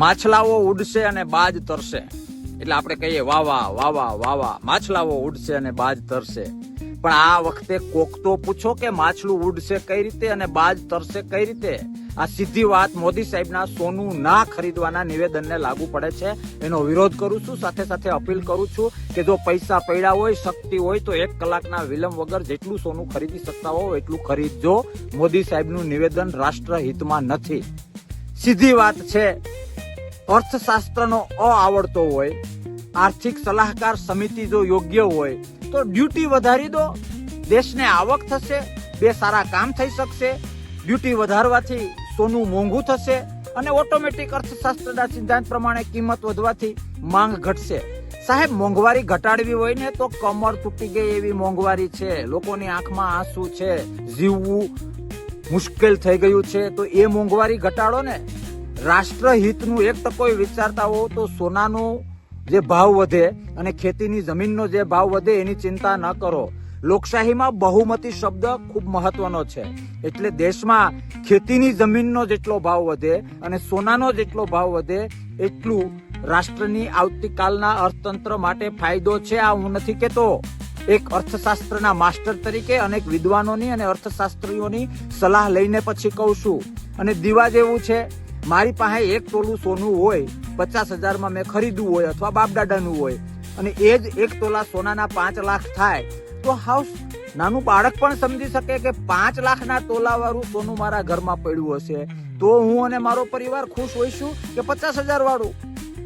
માછલાઓ ઉડશે અને બાજ તરશે, એટલે આપણે કહીએ વાવા વાવા વાવા, માછલાઓ ઉડશે અને બાજ તરશે. પણ આ વખતે કોક તો પૂછો કે માછલું ઉડશે કઈ રીતે અને બાજ તરશે કઈ રીતે? આ સીધી વાત મોદી સાહેબના સોનું ના ખરીદવાના નિવેદનને લાગુ પડે છે. એનો વિરોધ કરું છું. સાથે સાથે અપીલ કરું છું કે જો પૈસા પડ્યા હોય, શક્તિ હોય તો 1 કલાકના વિલંબ વગર જેટલું સોનું ખરીદી શકતા હો એટલું ખરીદજો. મોદી સાહેબનું નિવેદન રાષ્ટ્રહિતમાં નથી. સીધી વાત છે. અર્થશાસ્ત્રનો આવડતો હોય, આર્થિક સલાહકાર સમિતિ જો યોગ્ય હોય તો ડ્યુટી વધારી દો. દેશને આવક થશે, 2 સારા કામ થઈ શકશે. ડ્યુટી વધારવાથી સોનું મોંઘું થશે અને ઓટોમેટિક અર્થશાસ્ત્રના સિદ્ધાંત પ્રમાણે કિંમત વધવાથી માંગ ઘટશે. સાહેબ, મોંઘવારી ઘટાડવી હોય ને તો કમર તૂટી ગઈ એવી મોંઘવારી છે. લોકોની આંખમાં આંસુ છે, જીવવું મુશ્કેલ થઈ ગયું છે. તો એ મોંઘવારી ઘટાડો ને. રાષ્ટ્રહિતનું 1% વિચારતા હો તો સોનાનો જે ભાવ વધે અને ખેતીની જમીનનો જે ભાવ વધે એની ચિંતા ન કરો. લોકશાહીમાં બહુમતી શબ્દ ખૂબ મહત્વનો છે. એટલે દેશમાં ખેતીની જમીનનો જેટલો ભાવ વધે અને સોનાનો જેટલો ભાવ વધે એટલું રાષ્ટ્રની આવતીકાલના અર્થતંત્ર માટે ફાયદો છે. આ હું નથી કહેતો. એક અર્થશાસ્ત્રના માસ્ટર તરીકે અનેક વિદ્વાનોની અને અર્થશાસ્ત્રીઓની સલાહ લઈને પછી કહું છું. અને દીવા જેવું છે. મારી પાસે 1 તોલું સોનું હોય, 50,000માં મેં ખરીદવું હોય અથવા બાપદાદાનું હોય અને એ જ 1 તોલા સોનાના 5 લાખ થાય તો હાઉસ નાનું બાળક પણ સમજી શકે કે 5 લાખના તોલાવાળું સોનું મારા ઘરમાં પડ્યું હશે તો હું અને મારો પરિવાર ખુશ હોઈશું કે 50,000 વાળું.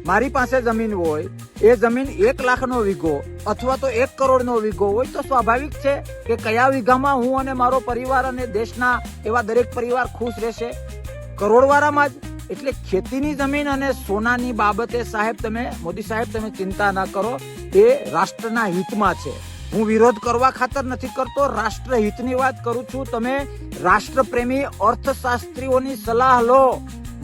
મારી પાસે જમીન હોય, એ જમીન 1 લાખનો વીઘો અથવા તો 1 કરોડનો વીઘો હોય તો સ્વાભાવિક છે કે કયા વીઘામાં હું અને મારો પરિવાર અને દેશના એવા દરેક પરિવાર ખુશ રહેશે? કરોડવાળામાં જ. એટલે ખેતીની જમીન અને સોનાની બાબતે સાહેબ મોદી સાહેબ તમે ચિંતા ના કરો. એ રાષ્ટ્રના હિતમાં છે. હું વિરોધ કરવા ખાતર નથી કરતો, રાષ્ટ્રહિતની વાત કરું છું. તમે રાષ્ટ્રપ્રેમી અર્થશાસ્ત્રીઓની સલાહ લો.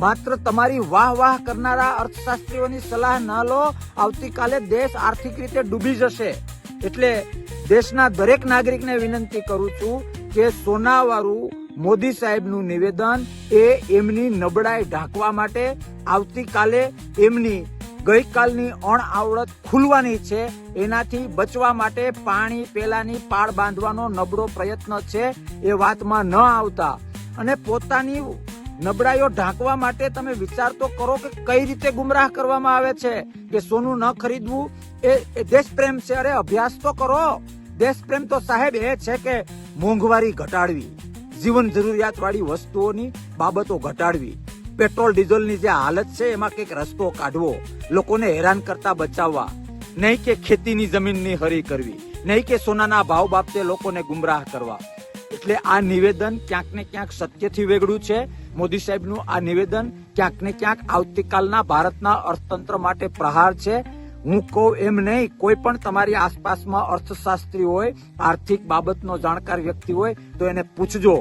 માત્ર તમારી વાહ વાહ કરનારા અર્થશાસ્ત્રીઓની સલાહ ન લો. આવતીકાલે દેશ આર્થિક રીતે ડૂબી જશે. એટલે દેશના દરેક નાગરિકને વિનંતી કરું છું કે સોનાવાળું મોદી સાહેબનું નિવેદન એ એમની નબળાઈ ઢાંકવા માટે, આવતીકાલે એમની ગઈકાલની અણઆવડત ખુલવાની છે એનાથી બચવા માટે પાણી પેલાની પાળ બાંધવાનો નબળો પ્રયત્ન છે. એ વાતમાં ન આવતા અને પોતાની નબળાઈઓ ઢાંકવા માટે તમે વિચાર તો કરો કે કઈ રીતે ગુમરાહ કરવામાં આવે છે કે સોનું ન ખરીદવું એ દેશપ્રેમ છે. અરે અભ્યાસ તો કરો. દેશપ્રેમ તો સાહેબ એ છે કે મોંઘવારી ઘટાડવી, જીવન જરૂરિયાત વાળી વસ્તુઓની બાબતો ઘટાડવી, પેટ્રોલ ડીઝલની જે હાલત છે એમાં કંઈક રસ્તો કાઢવો, લોકોને હેરાન કરતા બચાવવા, નહીં કે ખેતીની જમીનની હરી કરવી, નહીં કે સોનાના ભાવ બાબતે લોકોને ગુમરાહ કરવા. એટલે આ નિવેદન ક્યાંક ને ક્યાંક સત્યથી વેગળું છે. મોદી સાહેબનું આ નિવેદન ક્યાંક ને ક્યાંક આવતીકાલના ભારતના અર્થતંત્ર માટે પ્રહાર છે. હું કહું એમ નહીં, કોઈ પણ તમારી આસપાસમાં અર્થશાસ્ત્રી હોય, આર્થિક બાબતનો જાણકાર વ્યક્તિ હોય તો એને પૂછજો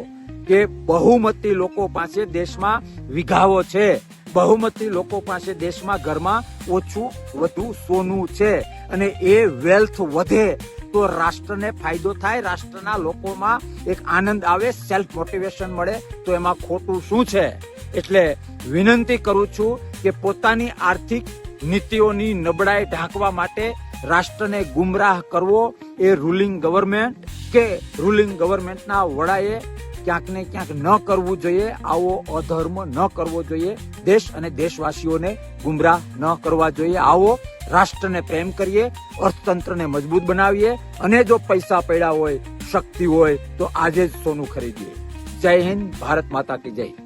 કે બહુમતી લોકો પાસે દેશમાં વીઘાઓ છે, બહુમતી લોકો પાસે દેશમાં ઘરમાં ઓછું વધુ સોનું છે અને એ વેલ્થ વધે તો રાષ્ટ્રને ફાયદો થાય, રાષ્ટ્રના લોકોમાં એક આનંદ આવે, સેલ્ફ મોટિવેશન મળે. તો એમાં ખોટું શું છે? એટલે વિનંતી કરું છું કે પોતાની આર્થિક નીતિઓની નબળાઈ ઢાંકવા માટે રાષ્ટ્રને ગુમરાહ કરવો એ રૂલિંગ ગવર્મેન્ટ કે રૂલિંગ ગવર્મેન્ટના વડાએ ક્યાંક ને ક્યાંક ન કરવું જોઈએ. આવો અધર્મ ન કરવો જોઈએ. દેશ અને દેશવાસીઓને ગુમરાહ ન કરવા જોઈએ. આવો રાષ્ટ્રને પ્રેમ કરીએ, અર્થતંત્રને મજબૂત બનાવીએ અને જો પૈસા પડ્યા હોય, શક્તિ હોય તો આજે જ સોનું ખરીદીએ. જય હિન્દ, ભારત માતા કી જય.